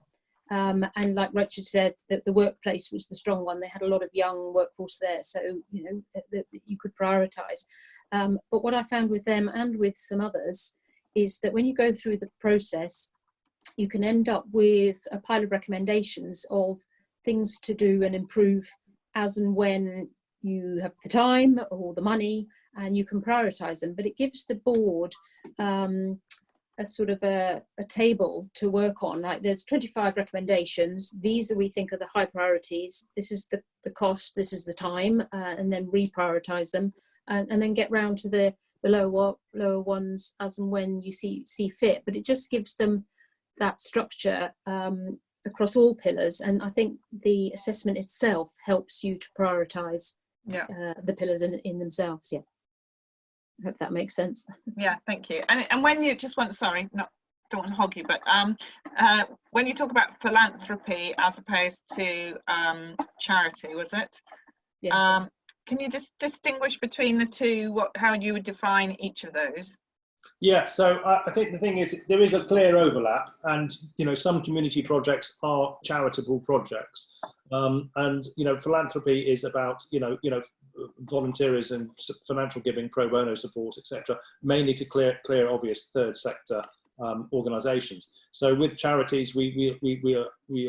And like Richard said, the workplace was the strong one. They had a lot of young workforce there, so you know that you could prioritise. But what I found with them and with some others is that when you go through the process, you can end up with a pile of recommendations of things to do and improve as and when you have the time or the money, and you can prioritise them. But it gives the board a sort of a table to work on. Like, there's 25 recommendations. These we think are the high priorities. This is the cost, this is the time, and then reprioritise them, and then get round to the lower ones as and when you see fit. But it just gives them that structure across all pillars, and I think the assessment itself helps you to prioritise the pillars in themselves. Yeah, I hope that makes sense. Yeah, thank you. And when you don't want to hog you, but when you talk about philanthropy as opposed to charity, was it? Yeah. Can you just distinguish between the two, how you would define each of those? Yeah, so I think the thing is, there is a clear overlap, and you know, some community projects are charitable projects, and you know, philanthropy is about you know volunteerism, financial giving, pro bono support, etc., mainly to clear obvious third sector organisations. So with charities, we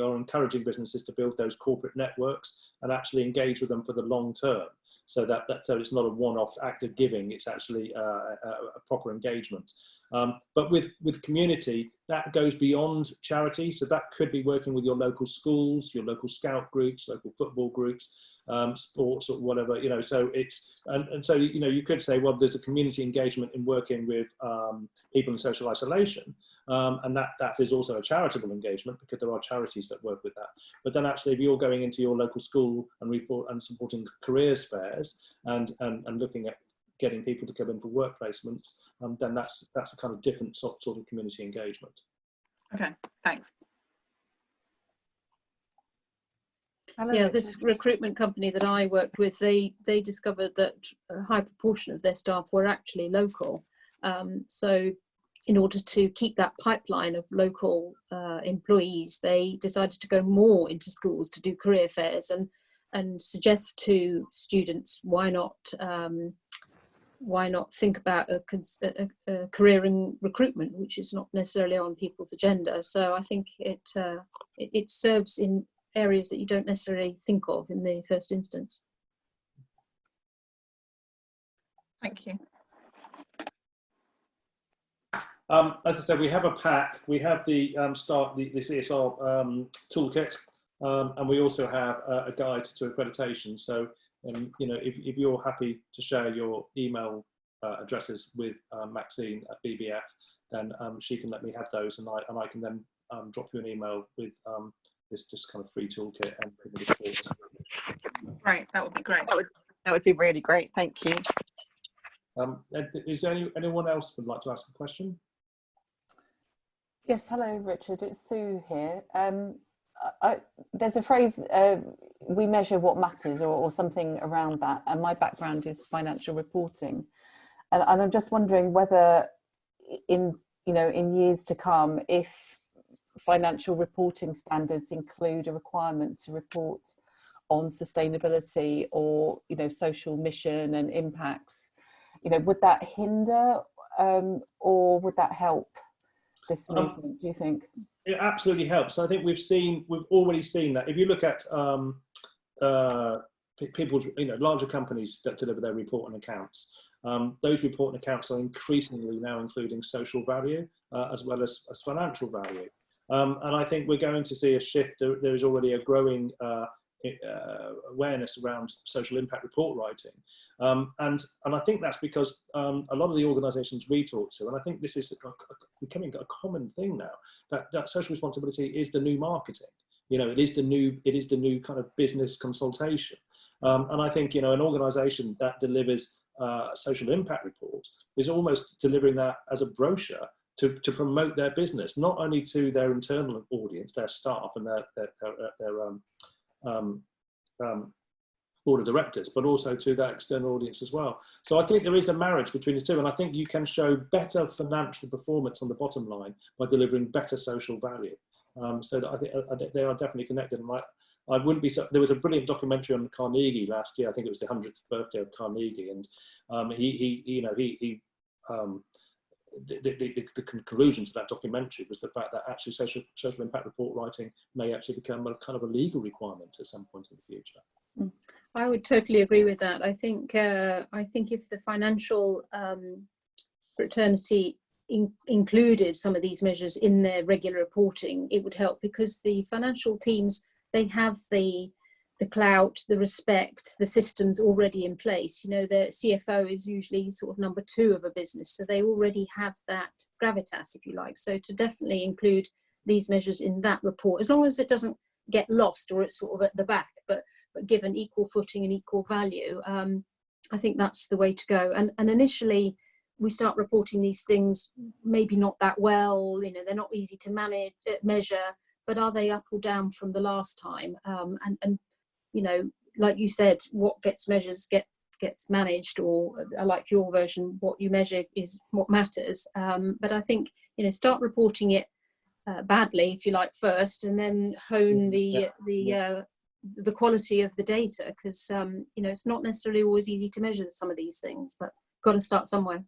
are encouraging businesses to build those corporate networks and actually engage with them for the long term. So so it's not a one-off act of giving; it's actually a proper engagement. But with community, that goes beyond charity. So that could be working with your local schools, your local scout groups, local football groups, sports or whatever. You know, so it's and so you know, you could say, well, there's a community engagement in working with people in social isolation. And that is also a charitable engagement, because there are charities that work with that. But then actually, if you're going into your local school and supporting careers fairs and looking at getting people to come in for work placements, then that's a kind of different sort of community engagement. Okay, thanks. Yeah, this recruitment company that I worked with, they discovered that a high proportion of their staff were actually local. So in order to keep that pipeline of local employees, they decided to go more into schools to do career fairs and suggest to students, why not think about a career in recruitment, which is not necessarily on people's agenda. So I think it serves in areas that you don't necessarily think of in the first instance. Thank you. As I said, we have a pack. We have the the CSR toolkit, and we also have a guide to accreditation. So, you know, if you're happy to share your email addresses with Maxine at BBF, then she can let me have those, and I can then drop you an email with this kind of free toolkit and Great, that would be great. That would be really great. Thank you. Is there anyone else would like to ask a question? Yes, hello Richard, it's Sue here. There's a phrase, we measure what matters, or something around that, and my background is financial reporting, and I'm just wondering whether in years to come, if financial reporting standards include a requirement to report on sustainability or social mission and impacts, would that hinder or would that help this movement, do you think? It absolutely helps. I think we've already seen that. If you look at people, larger companies that deliver their report and accounts, those report and accounts are increasingly now including social value as well as financial value. And I think we're going to see a shift. There is already a growing awareness around social impact report writing. And I think that's because a lot of the organisations we talk to, and I think this is becoming a common thing now, that social responsibility is the new marketing. It is the new kind of business consultation. And I think, an organisation that delivers a social impact report is almost delivering that as a brochure to promote their business, not only to their internal audience, their staff and their board of directors, but also to that external audience as well. So I think there is a marriage between the two, and I think you can show better financial performance on the bottom line by delivering better social value. So that I think they are definitely connected. And I wouldn't be so. There was a brilliant documentary on Carnegie last year. I think it was the 100th birthday of Carnegie, and the conclusion to that documentary was the fact that actually social impact report writing may actually become a kind of a legal requirement at some point in the future. I would totally agree with that. I think if the financial fraternity included some of these measures in their regular reporting, it would help, because the financial teams, they have the clout, the respect, the systems already in place. The CFO is usually sort of number 2 of a business, so they already have that gravitas, if you like. So to definitely include these measures in that report, as long as it doesn't get lost or it's sort of at the back, but given equal footing and equal value, I think that's the way to go. And initially, we start reporting these things maybe not that well. They're not easy to measure, but are they up or down from the last time? And like you said, what gets measured gets managed, or I like your version, what you measure is what matters. But I think, start reporting it badly, if you like, first, and then hone the quality of the data, because it's not necessarily always easy to measure some of these things, but got to start somewhere.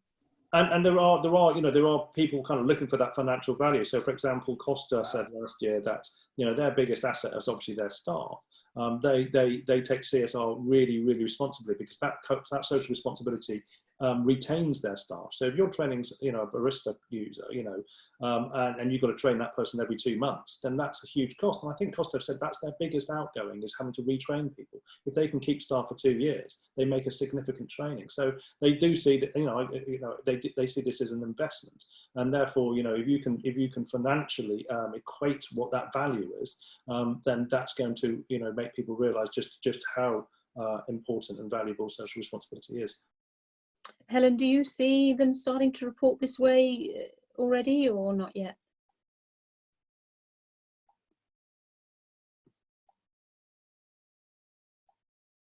And there are people kind of looking for that financial value. So, for example, Costa said last year that their biggest asset is obviously their staff. They take CSR really, really responsibly, because that social responsibility retains their staff. So if you're training, a barista user, and you've got to train that person every 2 months, then that's a huge cost. And I think Costa said that's their biggest outgoing, is having to retrain people. If they can keep staff for 2 years, they make a significant training. So they do see that, they see this as an investment, and therefore, if you can financially equate what that value is, then that's going to make people realise just how important and valuable social responsibility is. Helen, do you see them starting to report this way already, or not yet?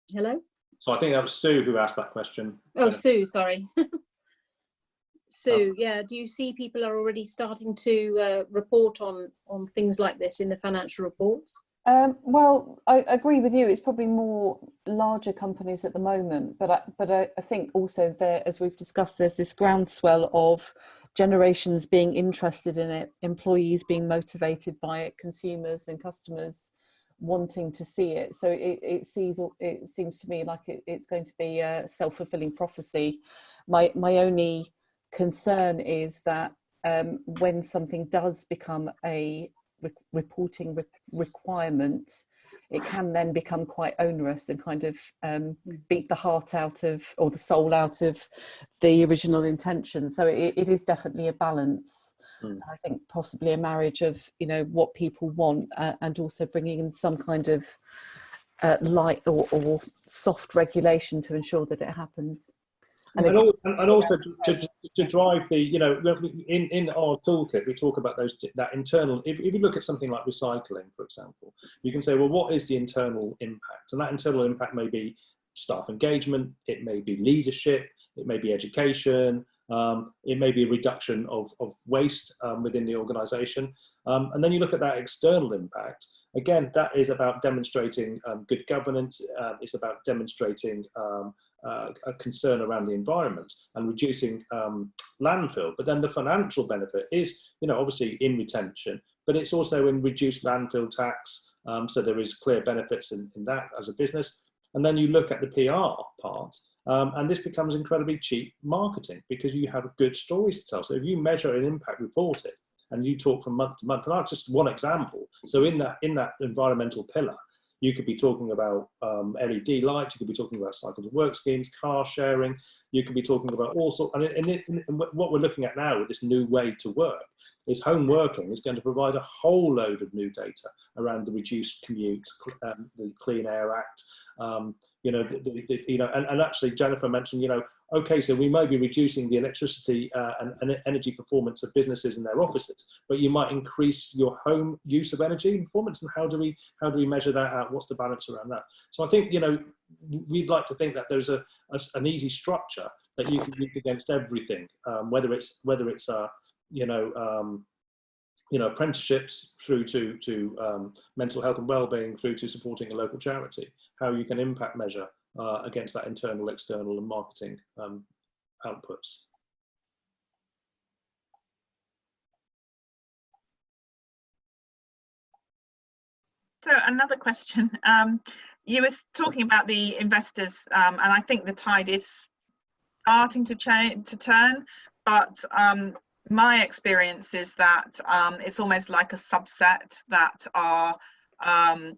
Hello? So I think that was Sue who asked that question. Oh, Sue, sorry. Sue, yeah, do you see people are already starting to report on things like this in the financial reports? Well, I agree with you. It's probably more larger companies at the moment, but I think also there, as we've discussed, there's this groundswell of generations being interested in it, employees being motivated by it, consumers and customers wanting to see it. So it seems to me like it's going to be a self-fulfilling prophecy. My only concern is that when something does become a reporting requirement, it can then become quite onerous and kind of beat the heart out of, or the soul out of, the original intention. So it is definitely a balance. I think possibly a marriage of, you know, what people want and also bringing in some kind of light or soft regulation to ensure that it happens. And also to drive the, you know, in our toolkit, we talk about that internal, if you look at something like recycling, for example, you can say, well, what is the internal impact? And that internal impact may be staff engagement, it may be leadership, it may be education, it may be a reduction of waste within the organisation. And then you look at that external impact. Again, that is about demonstrating good governance. It's about demonstrating a concern around the environment and reducing landfill. But then the financial benefit is, you know, obviously in retention, but it's also in reduced landfill tax. So there is clear benefits in that as a business. And then you look at the PR part, and this becomes incredibly cheap marketing because you have good stories to tell. So if you measure an impact, report it, and you talk from month to month, and that's just one example. So in that environmental pillar, you could be talking about LED lights, you could be talking about cycle to work schemes, car sharing, you could be talking about all sorts. And what we're looking at now with this new way to work is home working is going to provide a whole load of new data around the reduced commute, the Clean Air Act, you know, and actually Jennifer mentioned, you know, okay, so we may be reducing the electricity and energy performance of businesses in their offices, but you might increase your home use of energy performance. And how do we measure that out? What's the balance around that? So I think, you know, we'd like to think that there's an easy structure that you can use against everything, whether it's apprenticeships through to mental health and well-being, through to supporting a local charity, how you can impact measure against that internal, external and marketing outputs. So another question, you were talking about the investors, and I think the tide is starting to turn, but my experience is that it's almost like a subset that are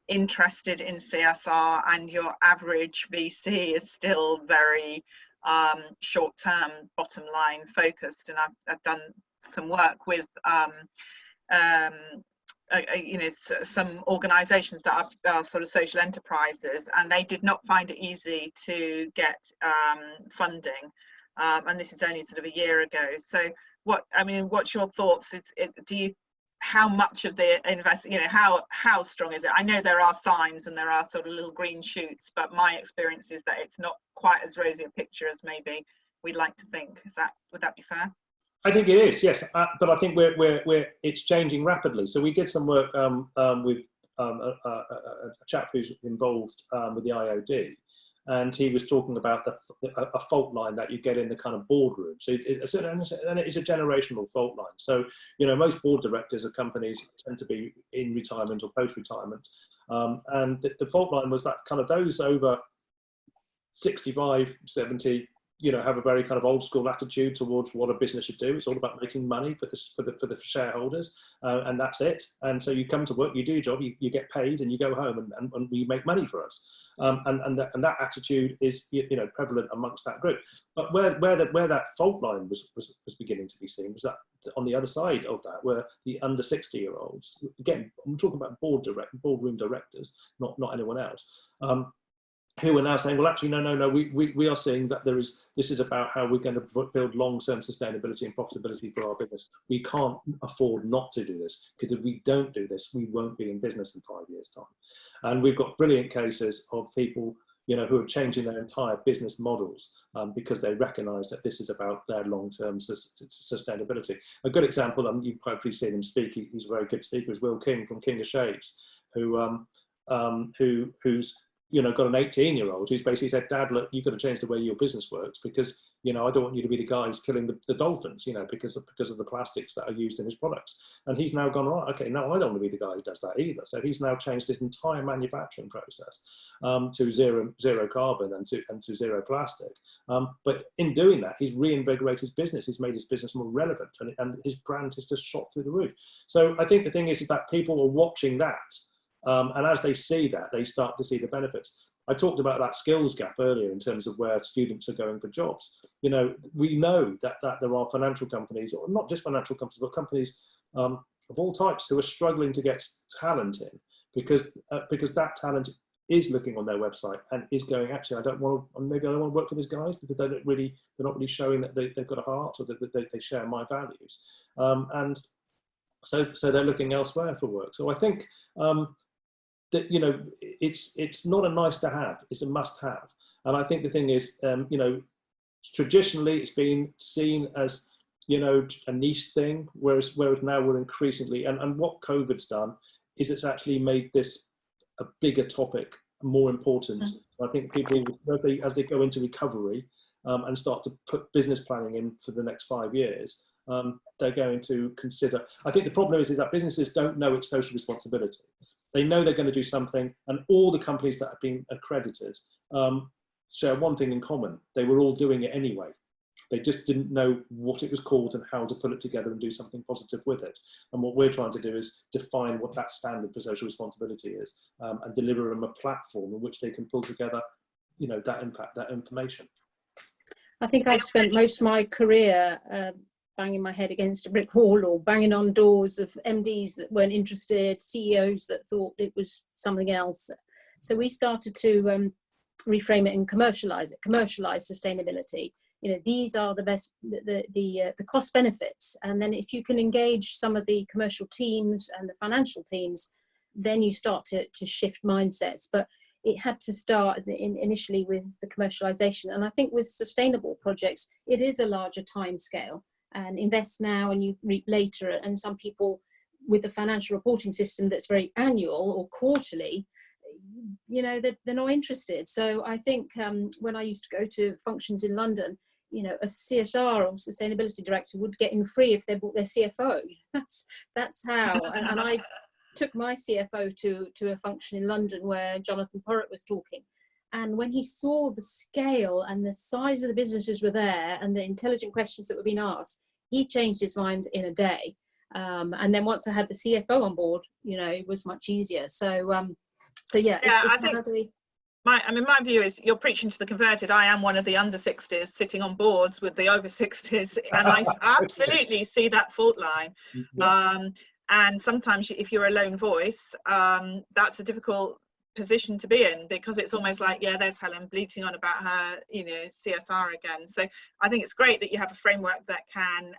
interested in CSR, and your average VC is still very short-term, bottom line focused. And I've done some work with you know, some organisations that are sort of social enterprises, and they did not find it easy to get funding, and this is only sort of a year ago. So what's your thoughts? How much of the you know, how strong is it? I know there are signs and there are sort of little green shoots, but my experience is that it's not quite as rosy a picture as maybe we'd like to think. Would that be fair? I think it is, yes, but I think it's changing rapidly. So we did some work with a chap who's involved with the IOD, and he was talking about a fault line that you get in the kind of boardroom. So it's a generational fault line. So, you know, most board directors of companies tend to be in retirement or post-retirement, and the fault line was that kind of those over 65, 70. You know, have a very kind of old school attitude towards what a business should do. It's all about making money for the shareholders, and that's it. And so you come to work, you do your job, you get paid, and you go home, and you make money for us. And that attitude is, you know, prevalent amongst that group. But where that fault line was beginning to be seen was that on the other side of that, where the under 60-year-olds, again, I'm talking about boardroom directors, not anyone else. Who are now saying, well, actually, no, we are seeing that this is about how we're going to build long-term sustainability and profitability for our business. We can't afford not to do this, because if we don't do this, we won't be in business in 5 years' time. And we've got brilliant cases of people who are changing their entire business models because they recognise that this is about their long-term sustainability. A good example, you've probably seen him speak. He's a very good speaker. Is Will King from King of Shades, who's got an 18-year-old who's basically said, "Dad, look, you've got to change the way your business works because I don't want you to be the guy who's killing the dolphins, because of the plastics that are used in his products." And he's now gone, right, okay, no, I don't want to be the guy who does that either. So he's now changed his entire manufacturing process to zero carbon and to zero plastic. But in doing that, he's reinvigorated his business. He's made his business more relevant, and his brand has just shot through the roof. So I think the thing is that people are watching that. And as they see that, they start to see the benefits. I talked about that skills gap earlier in terms of where students are going for jobs. We know that there are financial companies, or not just financial companies, but companies of all types who are struggling to get talent in because that talent is looking on their website and is going, actually, I don't want to work for these guys because they're not really showing that they've got a heart or that they share my values. And so they're looking elsewhere for work. So I think that it's not a nice to have, it's a must have. And I think the thing is, traditionally it's been seen as a niche thing, whereas now we're increasingly, and what COVID's done is it's actually made this a bigger topic, more important. I think people, as they go into recovery and start to put business planning in for the next 5 years, they're going to consider. I think the problem is that businesses don't know it's social responsibility. They know they're going to do something, and all the companies that have been accredited share one thing in common. They were all doing it anyway. They just didn't know what it was called and how to put it together and do something positive with it. And what we're trying to do is define what that standard for social responsibility is, and deliver them a platform in which they can pull together, that impact, that information. I think I've spent most of my career banging my head against a brick wall or banging on doors of MDs that weren't interested, CEOs that thought it was something else. So we started to reframe it and commercialize sustainability. These are the best, the cost benefits. And then if you can engage some of the commercial teams and the financial teams, then you start to shift mindsets. But it had to start initially with the commercialization. And I think with sustainable projects, it is a larger time scale. And invest now and you reap later. And some people with the financial reporting system that's very annual or quarterly, they're not interested. So I think when I used to go to functions in London, a CSR or sustainability director would get in free if they bought their CFO. That's how. And I took my CFO to a function in London where Jonathan Porritt was talking. And when he saw the scale and the size of the businesses were there and the intelligent questions that were being asked, he changed his mind in a day. And then once I had the CFO on board, it was much easier. So yeah, I think my view is you're preaching to the converted. I am one of the under 60s sitting on boards with the over 60s, and I absolutely see that fault line. Yeah. And sometimes if you're a lone voice, that's a difficult position to be in, because it's almost like, yeah, there's Helen bleating on about her CSR again. So I think it's great that you have a framework that can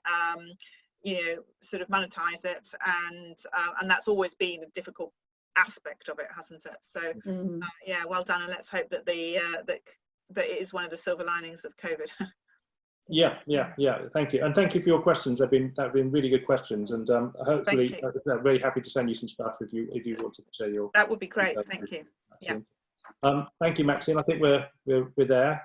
sort of monetize it, and that's always been a difficult aspect of it, hasn't it? So yeah, well done, and let's hope that that it is one of the silver linings of COVID. Yeah, thank you, and thank you for your questions. They've been really good questions, and hopefully I'm very happy to send you some stuff if you want to share your. That would be great. Thank you. Yeah. Thank you, Maxine. I think we're there.